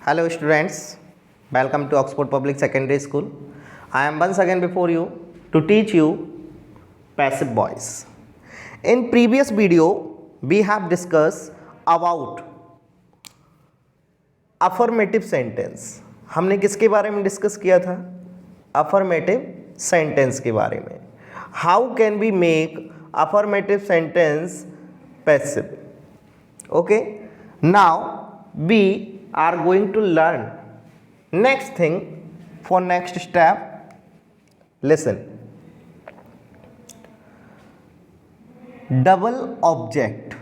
Hello students, welcome to Oxford Public Secondary School. I am once again before you to teach you passive voice. In previous video, we have discussed about affirmative sentence. हमने किसके बारे में discuss किया था? Affirmative sentence के बारे में. How can we make affirmative sentence passive? Okay, now we are going to learn next thing for next step. Listen, double object.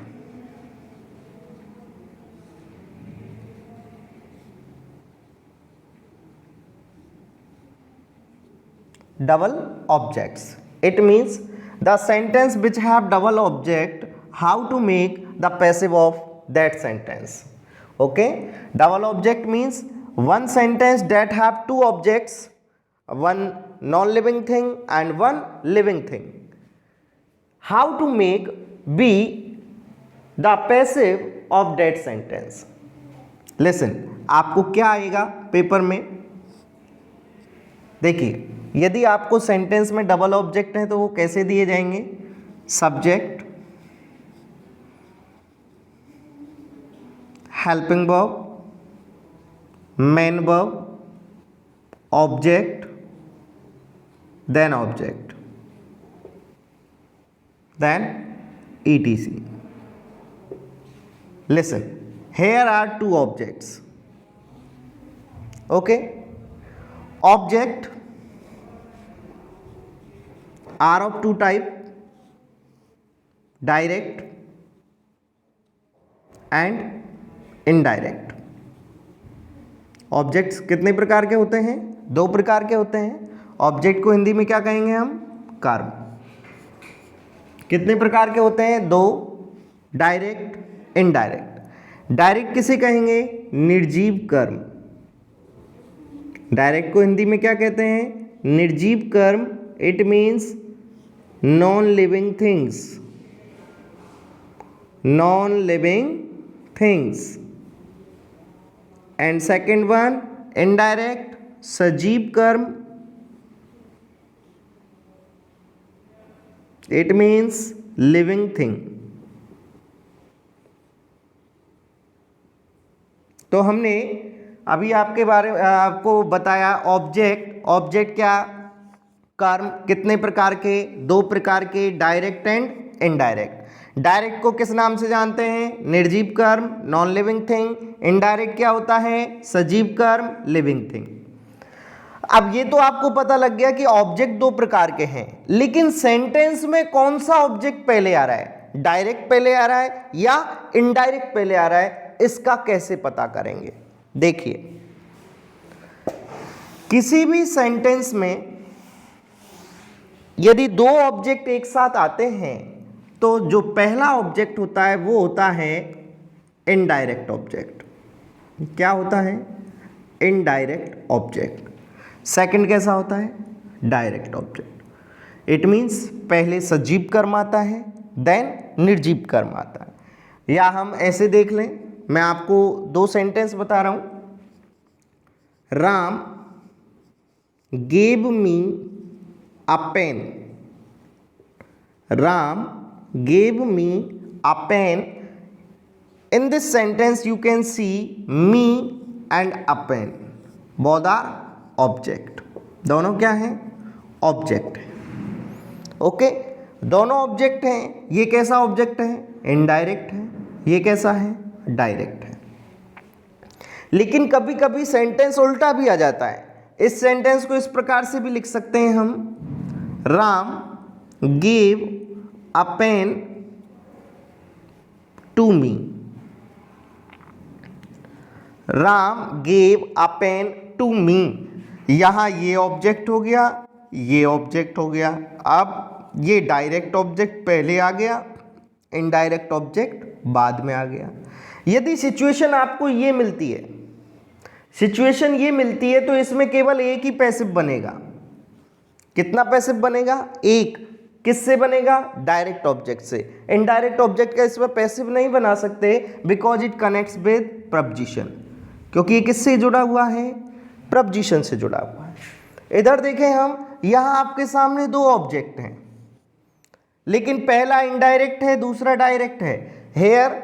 Double objects, it means the sentence which have double object, how to make the passive of that sentence. Okay, double object means one sentence that have two objects, one non-living thing and one living thing. How to make be the passive of that sentence. Listen, आपको क्या आएगा paper में? देखिए, यदि आपको sentence में double object है तो वो कैसे दिए जाएंगे? Subject, helping verb, main verb, object, then object, then etc. Listen, here are two objects. Okay, object are of two type, direct and indirect. Objects कितने प्रकार के होते हैं? दो प्रकार के होते हैं. ऑब्जेक्ट को हिंदी में क्या कहेंगे हम? कर्म. कितने प्रकार के होते हैं? दो, डायरेक्ट, इनडायरेक्ट. डायरेक्ट किसे कहेंगे? निर्जीव कर्म. डायरेक्ट को हिंदी में क्या कहते हैं? निर्जीव कर्म. It means non living things. Non living things. And second one, indirect, सजीव कर्म. It means living thing. तो हमने अभी आपको बताया ऑब्जेक्ट. ऑब्जेक्ट क्या? कर्म. कितने प्रकार के? दो प्रकार के, डायरेक्ट एंड इनडायरेक्ट. डायरेक्ट को किस नाम से जानते हैं? निर्जीव कर्म, नॉन लिविंग थिंग. इनडायरेक्ट क्या होता है? सजीव कर्म, लिविंग थिंग. अब ये तो आपको पता लग गया कि ऑब्जेक्ट दो प्रकार के हैं, लेकिन सेंटेंस में कौन सा ऑब्जेक्ट पहले आ रहा है? डायरेक्ट पहले आ रहा है या इनडायरेक्ट पहले आ रहा है? इसका कैसे पता करेंगे? देखिए, किसी भी सेंटेंस में यदि दो ऑब्जेक्ट एक साथ आते हैं तो जो पहला ऑब्जेक्ट होता है वो होता है इनडायरेक्ट ऑब्जेक्ट. क्या होता है? Indirect object. सेकंड कैसा होता है? Direct object. इट मींस पहले सजीव कर्म आता है, देन निर्जीव कर्म आता है. या हम ऐसे देख लें, मैं आपको दो सेंटेंस बता रहा हूं. Ram gave me a pen. Ram gave me a pen. In this sentence you can see me and a pen. Both are object. दोनों क्या हैं? ऑब्जेक्ट है. ओके, दोनों ऑब्जेक्ट हैं. ये कैसा ऑब्जेक्ट है? इनडायरेक्ट है. ये कैसा है? डायरेक्ट है. लेकिन कभी कभी सेंटेंस उल्टा भी आ जाता है. इस सेंटेंस को इस प्रकार से भी लिख सकते हैं हम. Ram gave a pen to me. Ram gave a pen to me. यहां ये ऑब्जेक्ट हो गया, ये ऑब्जेक्ट हो गया. अब ये डायरेक्ट ऑब्जेक्ट पहले आ गया, इनडायरेक्ट ऑब्जेक्ट बाद में आ गया. यदि सिचुएशन आपको ये मिलती है, सिचुएशन ये मिलती है, तो इसमें केवल एक ही पैसिव बनेगा. कितना पैसिव बनेगा? एक. किससे बनेगा? डायरेक्ट ऑब्जेक्ट से। इनडायरेक्ट ऑब्जेक्ट का इस पर पैसिव नहीं बना सकते because it connects with preposition. क्योंकि ये किससे जुड़ा हुआ है, प्रपोजिशन से जुड़ा हुआ है। इधर देखें हम, यहां आपके सामने दो ऑब्जेक्ट हैं, लेकिन पहला इनडायरेक्ट है, दूसरा डायरेक्ट है। Here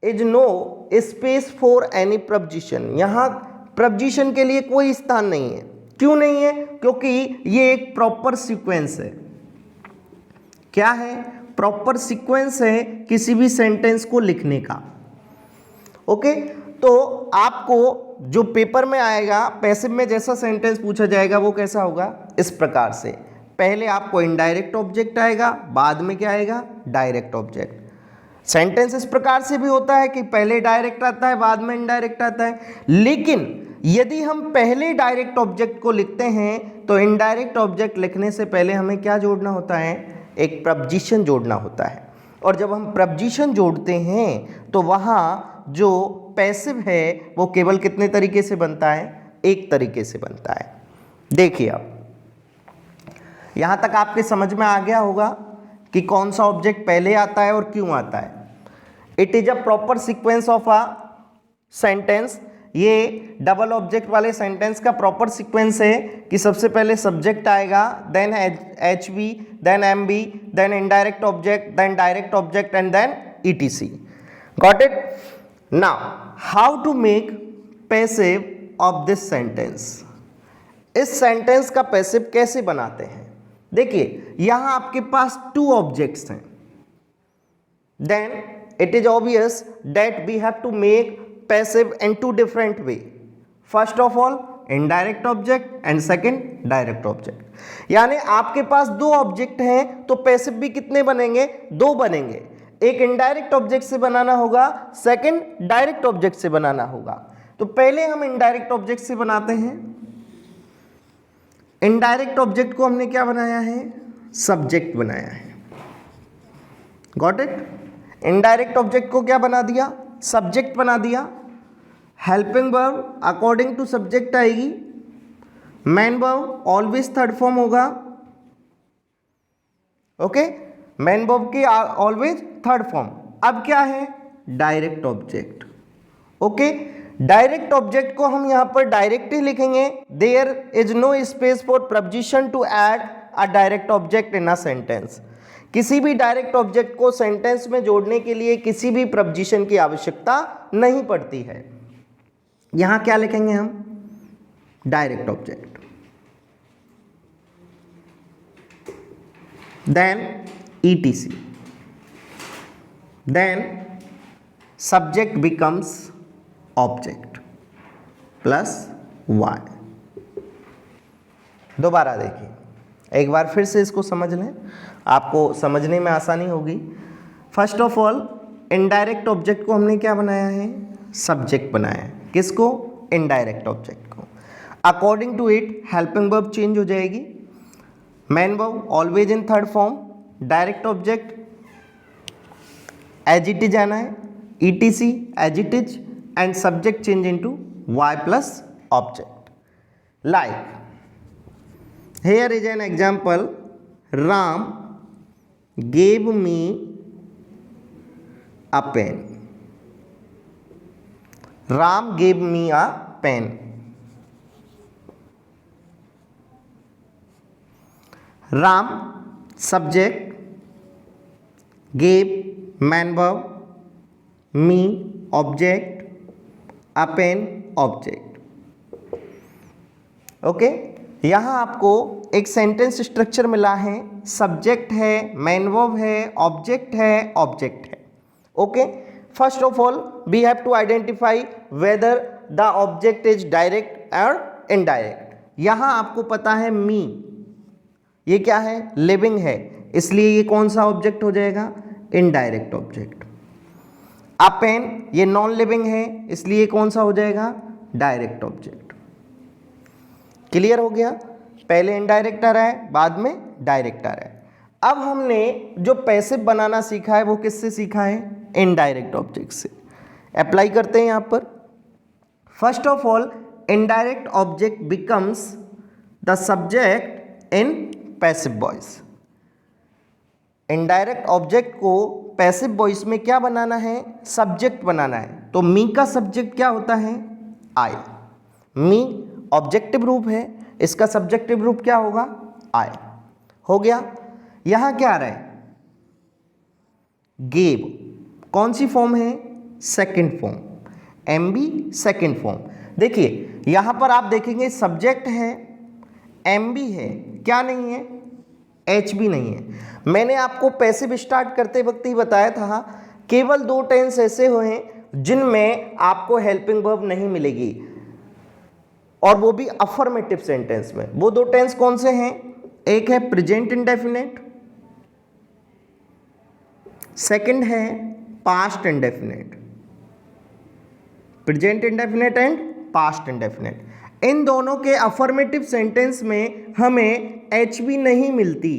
is no space for any preposition, यहां प्रपोजिशन के लिए कोई स्थान नहीं है। क्यों नहीं है? क्योंकि ये एक प्रॉपर सीक्वेंस है। क्या है? प्रॉपर सीक्वेंस है किसी भी सेंटेंस को लिखने का। ओके, तो आपको जो पेपर में आएगा पैसिव में जैसा सेंटेंस पूछा जाएगा वो कैसा होगा, इस प्रकार से। पहले आपको इनडायरेक्ट ऑब्जेक्ट आएगा, बाद में क्या आएगा, डायरेक्ट ऑब्जेक्ट। सेंटेंस इस प्रकार से भी होता है कि पहले डायरेक्ट आता है, बाद में इनडायरेक्ट आता है। लेकिन यदि हम पहले डायरेक्ट ऑब्जेक्ट को लिखते हैं तो इनडायरेक्ट ऑब्जेक्ट लिखने से पहले हमें क्या जोड़ना होता है, एक प्रपोजिशन जोड़ना होता है। और जब हम प्रपोजिशन जोड़ते हैं तो वहाँ जो पैसिव है वो केवल कितने तरीके से बनता है, एक तरीके से बनता है। देखिए अब यहाँ तक आपके समझ में आ गया होगा कि कौन सा ऑब्जेक्ट पहले आता है और क्यों आता है। It is a proper sequence of a sentence. ये डबल ऑब्जेक्ट वाले सेंटेंस का प्रॉपर सीक्वेंस है कि सबसे पहले सब्जेक्ट आएगा, then H B, then M B, then indirect object, then direct object and then ETC. Got it? Now how to make passive of this sentence. इस sentence का passive कैसे बनाते हैं? देखिए यहां आपके पास टू ऑब्जेक्ट्स हैं, then it is obvious that we have to make passive in two different way. First of all indirect object and second direct object. यानी आपके पास दो ऑब्जेक्ट हैं तो पैसिव भी कितने बनेंगे, दो बनेंगे। एक इनडायरेक्ट ऑब्जेक्ट से बनाना होगा, सेकंड डायरेक्ट ऑब्जेक्ट से बनाना होगा। तो पहले हम इनडायरेक्ट ऑब्जेक्ट से बनाते हैं। इनडायरेक्ट ऑब्जेक्ट को हमने क्या बनाया है, सब्जेक्ट बनाया है। Got it? इनडायरेक्ट ऑब्जेक्ट को क्या बना दिया, सब्जेक्ट बना दिया। Helping verb according to subject आएगी, main verb always third form होगा। ओके, मेन वर्ब की ऑलवेज थर्ड फॉर्म। अब क्या है, direct object. Okay, direct object को हम यहां पर डायरेक्ट ही लिखेंगे। There is no space for preposition to add a direct object in a sentence. किसी भी डायरेक्ट ऑब्जेक्ट को सेंटेंस में जोड़ने के लिए किसी भी प्रपोजिशन की आवश्यकता नहीं पड़ती है। यहां क्या लिखेंगे हम, direct object, then ETC, then subject becomes object plus Y। दोबारा देखिए, एक बार फिर से इसको समझ लें, आपको समझने में आसानी होगी। First of all indirect object को हमने क्या बनाया है, सब्जेक्ट बनाया है। किसको, इनडायरेक्ट ऑब्जेक्ट को। According to it helping verb change हो जाएगी, main verb always in third form, direct object as it is आना है, ETC as it is, and subject change into Y plus object. Like here is an example, Ram gave me a pen. Ram gave me a pen. Ram subject, gave main verb, me object, a pen object. Okay? यहाँ आपको एक sentence structure मिला है, subject है, main verb है, object है, object है। Okay, first of all we have to identify whether the object is direct और इनडायरेक्ट। यहाँ आपको पता है मी, ये क्या है, लिविंग है, इसलिए ये कौन सा ऑब्जेक्ट हो जाएगा, इनडायरेक्ट ऑब्जेक्ट। अ पेन ये नॉन लिविंग है, इसलिए कौन सा हो जाएगा, डायरेक्ट ऑब्जेक्ट। क्लियर हो गया? पहले इनडायरेक्ट आ रहा है, बाद में डायरेक्ट आ रहा है। अब हमने जो पैसिव बनाना सीखा है वो किससे सीखा है, इनडायरेक्ट ऑब्जेक्ट से। अप्लाई करते हैं यहां पर। First of all indirect object becomes the subject in passive voice. Indirect object को पैसिव वॉइस में क्या बनाना है, सब्जेक्ट बनाना है। तो मी का सब्जेक्ट क्या होता है? आई। मी ऑब्जेक्टिव रूप है, इसका सब्जेक्टिव रूप क्या होगा? आई। हो गया। यहां क्या आ रहा है? गेव कौन सी फॉर्म है? Second form. M B second form. देखिए यहां पर आप देखेंगे सब्जेक्ट है, एम बी है, क्या नहीं है? एच बी नहीं है। मैंने आपको पैसिव स्टार्ट करते वक्त ही बताया था केवल 2 टेंस ऐसे हुए हैं जिनमें आपको हेल्पिंग वर्ब नहीं मिलेगी, और वो भी अफर्मेटिव सेंटेंस में। वो 2 टेंस कौन से हैं? एक है प्रेजेंट इंडेफिनिट, सेकंड है past indefinite. Present indefinite and past indefinite. इन दोनों के अफर्मेटिव सेंटेंस में हमें एच बी नहीं मिलती।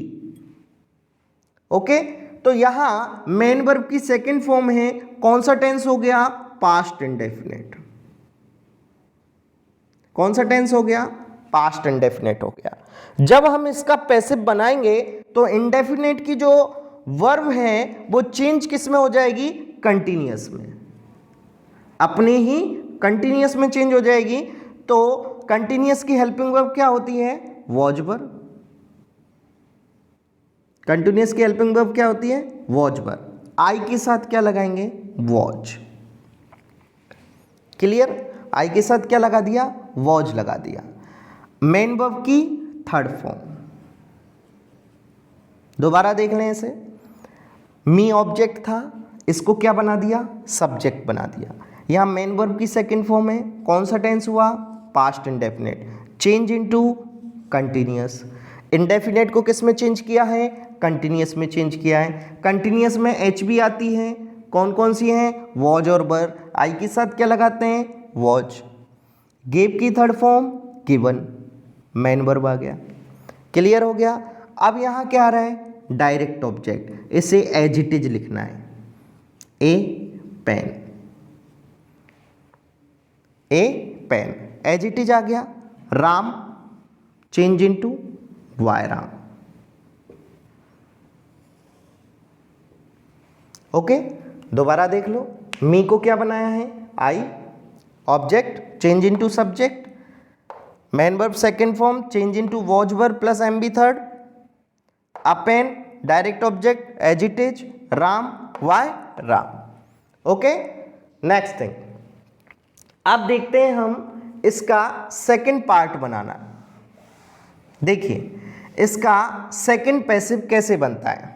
ओके, तो यहां मेन वर्ब की सेकंड फॉर्म है, कौन सा टेंस हो गया? Past indefinite. कौन सा टेंस हो गया? पास्ट इंडेफिनिट हो गया। जब हम इसका पैसिव बनाएंगे तो इंडेफिनिट की जो वर्ब है वो चेंज किस में हो जाएगी? कंटिन्यूअस में। अपने ही कंटिन्यूअस में चेंज हो जाएगी। तो कंटिन्यूअस की हेल्पिंग वर्ब क्या होती है? Was verb. कंटिन्यूअस की हेल्पिंग वर्ब क्या होती है? Was verb. आई के साथ क्या लगाएंगे? वॉज। क्लियर? आई के साथ क्या लगा दिया? वॉज लगा दिया। मेन वर्ब की थर्ड फॉर्म दोबारा देख लें इसे। मी ऑब्जेक्ट था, इसको क्या बना दिया? सब्जेक्ट बना दिया। यहां मेन वर्ब की सेकंड फॉर्म है, कौन सा टेंस हुआ? Past indefinite. Change into continuous. Indefinite को किस में चेंज किया है? कंटिन्यूअस में चेंज किया है। कंटिन्यूअस में एच भी आती है, कौन कौन सी हैं? वॉज और वर। आई के साथ क्या लगाते हैं? वॉज। गेव की third form given, main verb आ गया। क्लियर हो गया? अब यहां क्या आ रहा है? Direct object. इसे एज इट इज लिखना है। A pen, a pen, as it is आ गया। Ram change into by Ram. Okay, दोबारा देख लो। मी को क्या बनाया है? I object change into subject, main verb second form change into was verb plus M B third, a pen direct object as it is, Ram by Ram. Okay, next thing, अब देखते हैं हम इसका सेकंड पार्ट बनाना। देखिए इसका सेकंड पैसिव कैसे बनता है।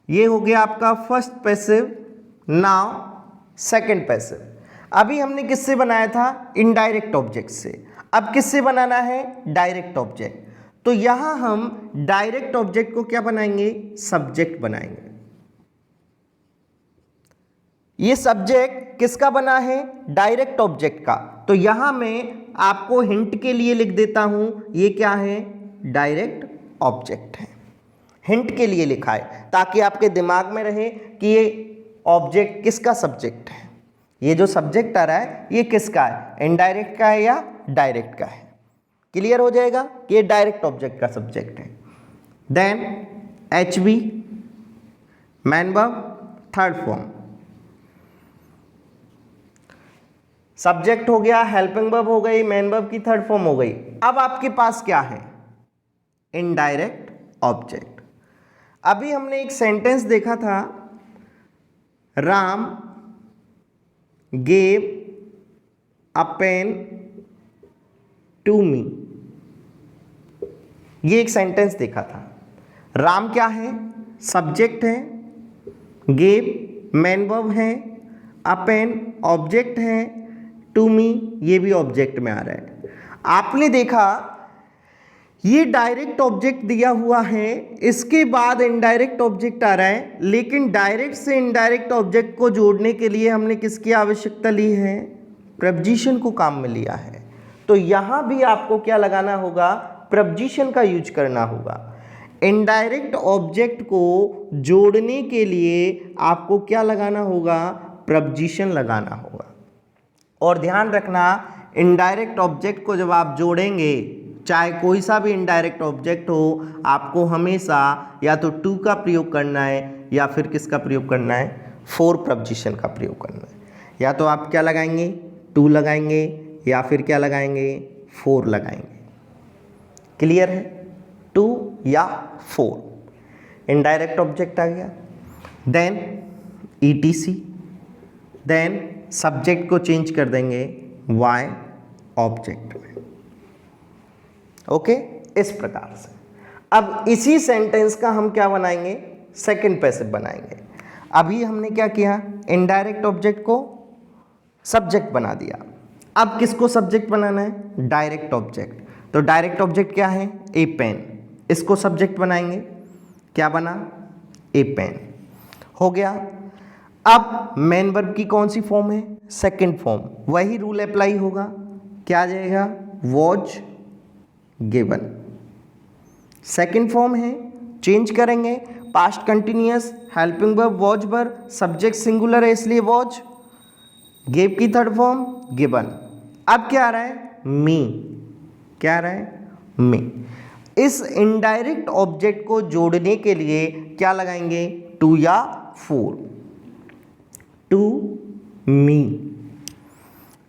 ये हो गया आपका first passive, now second passive. अभी हमने किससे बनाया था? इनडायरेक्ट ऑब्जेक्ट से। अब किससे बनाना है? Direct object. तो यहां हम डायरेक्ट ऑब्जेक्ट को क्या बनाएंगे? सब्जेक्ट बनाएंगे। ये सब्जेक्ट किसका बना है? डायरेक्ट ऑब्जेक्ट का। तो यहां मैं आपको हिंट के लिए लिख देता हूं, ये क्या है? डायरेक्ट ऑब्जेक्ट है। हिंट के लिए लिखा है ताकि आपके दिमाग में रहे कि ये ऑब्जेक्ट किसका सब्जेक्ट है। ये जो सब्जेक्ट आ रहा है ये किसका है? इनडायरेक्ट का है या डायरेक्ट का है? क्लियर हो जाएगा कि ये डायरेक्ट ऑब्जेक्ट का सब्जेक्ट है। Then H B, main verb third form, subject हो गया, हेल्पिंग वर्ब हो गई, मेन वर्ब की थर्ड फॉर्म हो गई। अब आपके पास क्या है? Indirect object. अभी हमने एक सेंटेंस देखा था, Ram gave a pen to me. ये एक सेंटेंस देखा था। राम क्या है? सब्जेक्ट है, गेव मेन वर्ब है, अ पेन ऑब्जेक्ट है, टू मी ये भी ऑब्जेक्ट में आ रहा है। आपने देखा ये डायरेक्ट ऑब्जेक्ट दिया हुआ है, इसके बाद इनडायरेक्ट ऑब्जेक्ट आ रहा है, लेकिन डायरेक्ट से इनडायरेक्ट ऑब्जेक्ट को जोड़ने के लिए हमने किसकी आवश्यकता ली है? प्रपोजिशन को काम में लिया है। तो यहां भी आपको क्या लगाना होगा? प्रपोजिशन का यूज करना होगा। इनडायरेक्ट ऑब्जेक्ट को जोड़ने के लिए आपको क्या लगाना होगा? प्रपोजिशन लगाना होगा। और ध्यान रखना, इनडायरेक्ट ऑब्जेक्ट को जब आप जोड़ेंगे चाहे कोई सा भी इनडायरेक्ट ऑब्जेक्ट हो, आपको हमेशा या तो टू का प्रयोग करना है या फिर किसका प्रयोग करना है, फोर प्रपोजिशन का प्रयोग करना है। या तो आप क्या लगाएंगे, टू लगाएंगे या फिर क्या लगाएंगे, फोर लगाएंगे। क्लियर है, टू या फोर इनडायरेक्ट ऑब्जेक्ट आ गया। देन ETC, देन सब्जेक्ट को चेंज कर देंगे वाई ऑब्जेक्ट में। ओके, इस प्रकार से। अब इसी सेंटेंस का हम क्या बनाएंगे, सेकंड पैसिव बनाएंगे। अभी हमने क्या किया, इनडायरेक्ट ऑब्जेक्ट को सब्जेक्ट बना दिया। अब किसको सब्जेक्ट बनाना है, डायरेक्ट ऑब्जेक्ट। तो डायरेक्ट ऑब्जेक्ट क्या है, ए पेन, इसको सब्जेक्ट बनाएंगे। क्या बना, ए पेन हो गया। अब मेन वर्ब की कौन सी फॉर्म है, सेकंड फॉर्म, वही रूल अप्लाई होगा। क्या आ जाएगा, वॉज गिवन। सेकंड फॉर्म है, चेंज करेंगे, past continuous, helping verb was verb, subject singular है इसलिए वॉज, गिव की थर्ड फॉर्म गिवन। अब क्या आ रहा है, मी। क्या आ रहा है, मी। इस इनडायरेक्ट ऑब्जेक्ट को जोड़ने के लिए क्या लगाएंगे, टू या for. To me,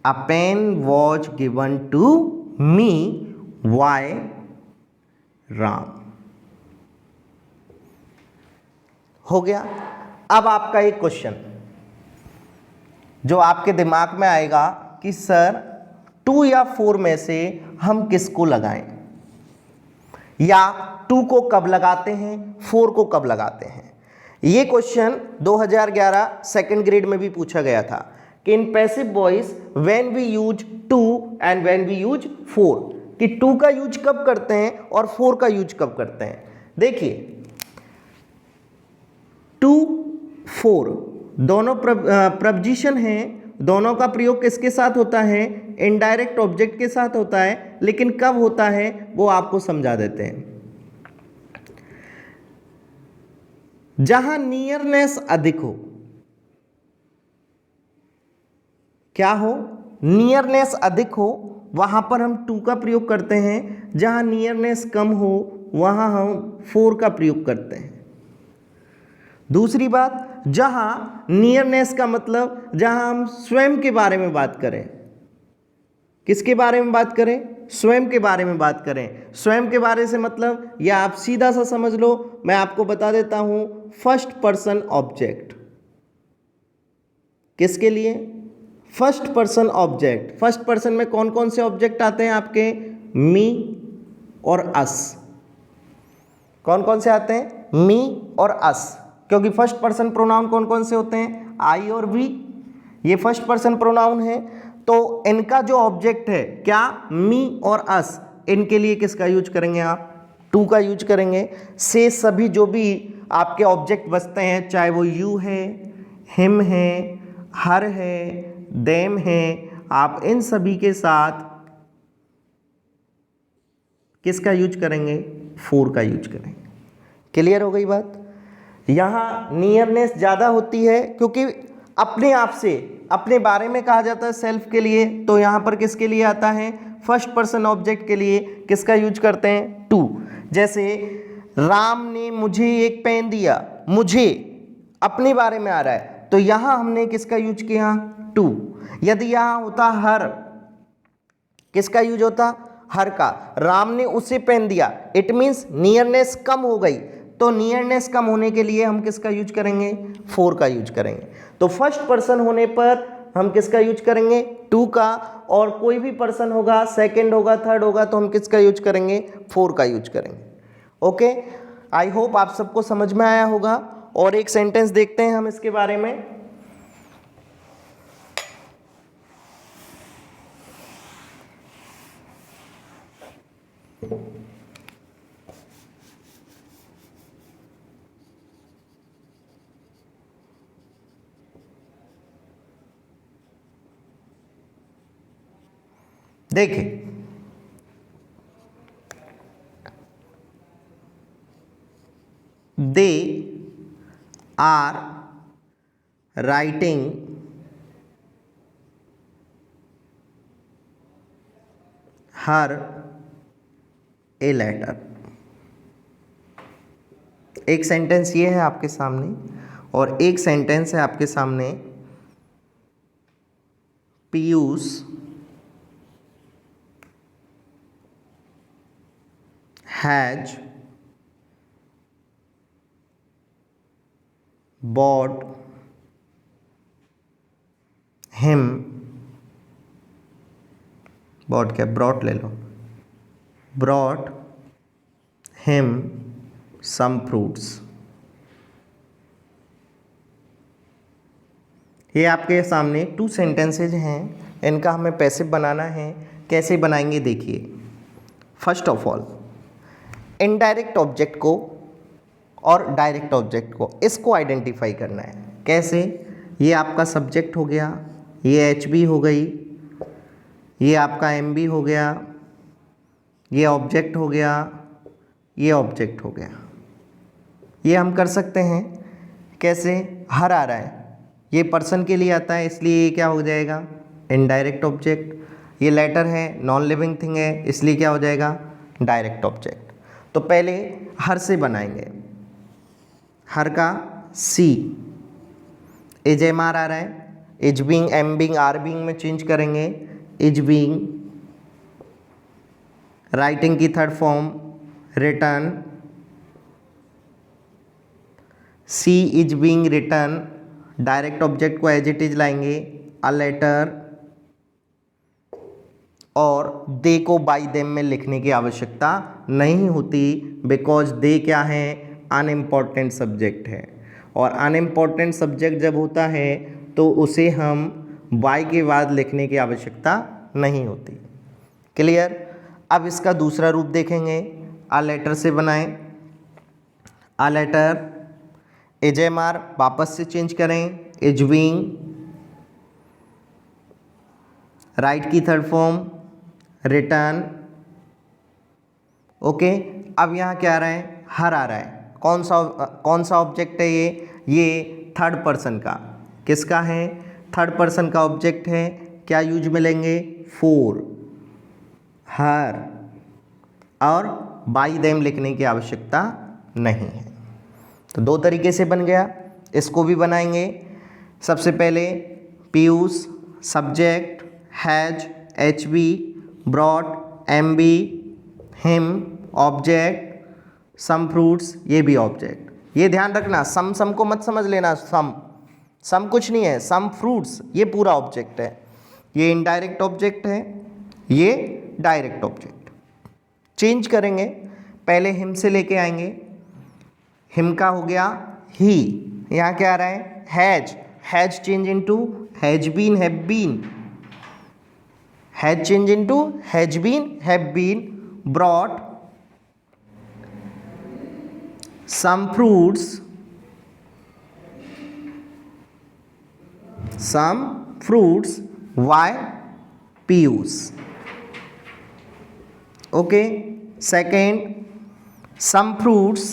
a pen was given to me by Ram. हो गया। अब आपका एक क्वेश्चन जो आपके दिमाग में आएगा कि सर टू या फोर में से हम किसको लगाएं, या टू को कब लगाते हैं, फोर को कब लगाते हैं। ये क्वेश्चन 2011 सेकंड ग्रेड में भी पूछा गया था कि in passive voice when we use to and when we use for, कि टू का यूज कब करते हैं और फोर का यूज कब करते हैं। देखिए, टू फोर दोनों प्रपोजिशन हैं, दोनों का प्रयोग किसके साथ होता है, इनडायरेक्ट ऑब्जेक्ट के साथ होता है, लेकिन कब होता है वो आपको समझा देते हैं। जहां नियरनेस अधिक हो, क्या हो, नियरनेस अधिक हो, वहां पर हम टू का प्रयोग करते हैं। जहां नियरनेस कम हो वहां हम फोर का प्रयोग करते हैं। दूसरी बात, जहां नियरनेस का मतलब जहां हम स्वयं के बारे में बात करें, किसके बारे में बात करें, स्वयं के बारे में बात करें। स्वयं के बारे से मतलब, या आप सीधा सा समझ लो, मैं आपको बता देता हूं, फर्स्ट पर्सन ऑब्जेक्ट। किसके लिए, first person object. First person में कौन कौन से ऑब्जेक्ट आते हैं आपके, मी और अस। कौन कौन से आते हैं, मी और अस, क्योंकि फर्स्ट पर्सन प्रोनाउन कौन कौन से होते हैं, आई और वी, ये फर्स्ट पर्सन प्रोनाउन है। तो इनका जो ऑब्जेक्ट है क्या, मी और अस, इनके लिए किसका यूज करेंगे आप, टू का यूज करेंगे। से सभी जो भी आपके ऑब्जेक्ट बचते हैं, चाहे वो यू है, हिम है, हर है, देम है, आप इन सभी के साथ किसका यूज करेंगे, फोर का यूज करेंगे। क्लियर हो गई बात। यहां नियरनेस ज्यादा होती है क्योंकि अपने आप से, अपने बारे में कहा जाता है सेल्फ के लिए, तो यहां पर किसके लिए आता है, फर्स्ट पर्सन ऑब्जेक्ट के लिए किसका यूज करते हैं, टू। जैसे राम ने मुझे एक पेन दिया, मुझे अपने बारे में आ रहा है, तो यहां हमने किसका यूज किया, टू। यदि यहां होता हर, किसका यूज होता, हर का। राम ने उसे पेन दिया, इट मीन्स नियरनेस कम हो गई, तो नियरनेस कम होने के लिए हम किसका यूज करेंगे, फोर का यूज करेंगे। तो फर्स्ट पर्सन होने पर हम किसका यूज करेंगे, टू का, और कोई भी पर्सन होगा, सेकंड होगा, थर्ड होगा, तो हम किसका यूज करेंगे, फोर का यूज करेंगे। ओके, आई होप आप सबको समझ में आया होगा। और एक सेंटेंस देखते हैं हम इसके बारे में। देखिए, they are writing her a letter. एक सेंटेंस ये है आपके सामने और एक सेंटेंस है आपके सामने, Piyush has bought him, bought क्या, brought ले लो, brought him some fruits। ये आपके सामने 2 सेंटेंसेज हैं, इनका हमें पैसिव बनाना है। कैसे बनाएंगे देखिए। First of all indirect object को और डायरेक्ट ऑब्जेक्ट को, इसको आइडेंटिफाई करना है। कैसे? ये आपका सब्जेक्ट हो गया, ये एच बी हो गई, ये आपका एम बी हो गया, ये ऑब्जेक्ट हो गया, ये ऑब्जेक्ट हो गया। ये हम कर सकते हैं कैसे? हर आ रहा है, ये पर्सन के लिए आता है इसलिए ये क्या हो जाएगा? Indirect object. ये लेटर है, नॉन लिविंग थिंग है, इसलिए क्या हो जाएगा? Direct object. तो पहले हर से बनाएंगे। हर का सी, इज एम आर आ रहा है, is being, am being, are being में चेंज करेंगे। इज बीइंग, राइटिंग की third form written, she is being written, direct object को एज इट इज लाएंगे, अ लेटर, और दे को बाई देम में लिखने की आवश्यकता नहीं होती, बिकॉज दे क्या है? अनइम्पॉर्टेंट सब्जेक्ट है, और अनइम्पॉर्टेंट सब्जेक्ट जब होता है तो उसे हम बाई के बाद लिखने की आवश्यकता नहीं होती। क्लियर? अब इसका दूसरा रूप देखेंगे। आ लेटर से बनाएं। A letter, as am are वापस से चेंज करें, इज बीइंग, राइट की थर्ड फॉर्म रिटर्न। ओके, अब यहाँ क्या आ रहा है? हर आ रहा है। कौन सा ऑब्जेक्ट है ये थर्ड पर्सन का। किसका है? थर्ड पर्सन का ऑब्जेक्ट है। क्या यूज मिलेंगे? फोर, हर, और बाई देम लिखने की आवश्यकता नहीं है। तो 2 तरीके से बन गया। इसको भी बनाएंगे। सबसे पहले Piyush subject, has H B, brought M B, him object, some fruits ये भी ऑब्जेक्ट। ये ध्यान रखना, सम को मत समझ लेना। सम कुछ नहीं है, सम फ्रूट्स ये पूरा ऑब्जेक्ट है। ये इनडायरेक्ट ऑब्जेक्ट है, ये डायरेक्ट ऑब्जेक्ट। चेंज करेंगे, पहले हिम से लेके आएंगे। हिम का हो गया ही, यहाँ क्या आ रहा है? Has change into has been, have been, has change into has been, have been, brought some fruits why piyush। Okay, second some fruits,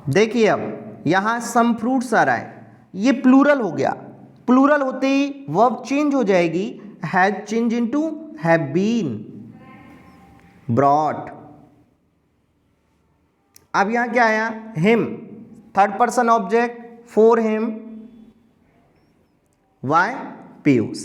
देखिए अब यहां some fruits आ रहा है, ये प्लूरल हो गया। प्लूरल होते ही वर्ब चेंज हो जाएगी, has change into have been, brought. अब यहां क्या आया? Him, third person object, for him, by Piyush.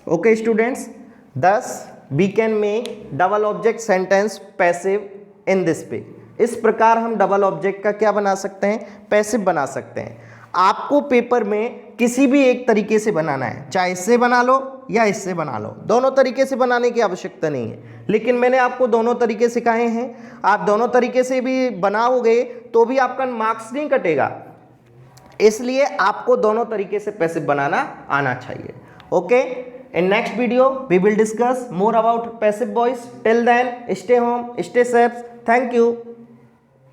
Okay students, thus we can make double object sentence passive in this way. इस प्रकार हम डबल ऑब्जेक्ट का क्या बना सकते हैं? पैसिव बना सकते हैं। आपको पेपर में किसी भी एक तरीके से बनाना है, चाहे इससे बना लो या इससे बना लो, दोनों तरीके से बनाने की आवश्यकता नहीं है। लेकिन मैंने आपको दोनों तरीके सिखाए हैं, आप दोनों तरीके से भी बनाओगे तो भी आपका मार्क्स नहीं कटेगा, इसलिए आपको दोनों तरीके से पैसिव बनाना आना चाहिए। Okay, in next video we will discuss more about passive voice. Till then, stay home, stay safe. Thank you.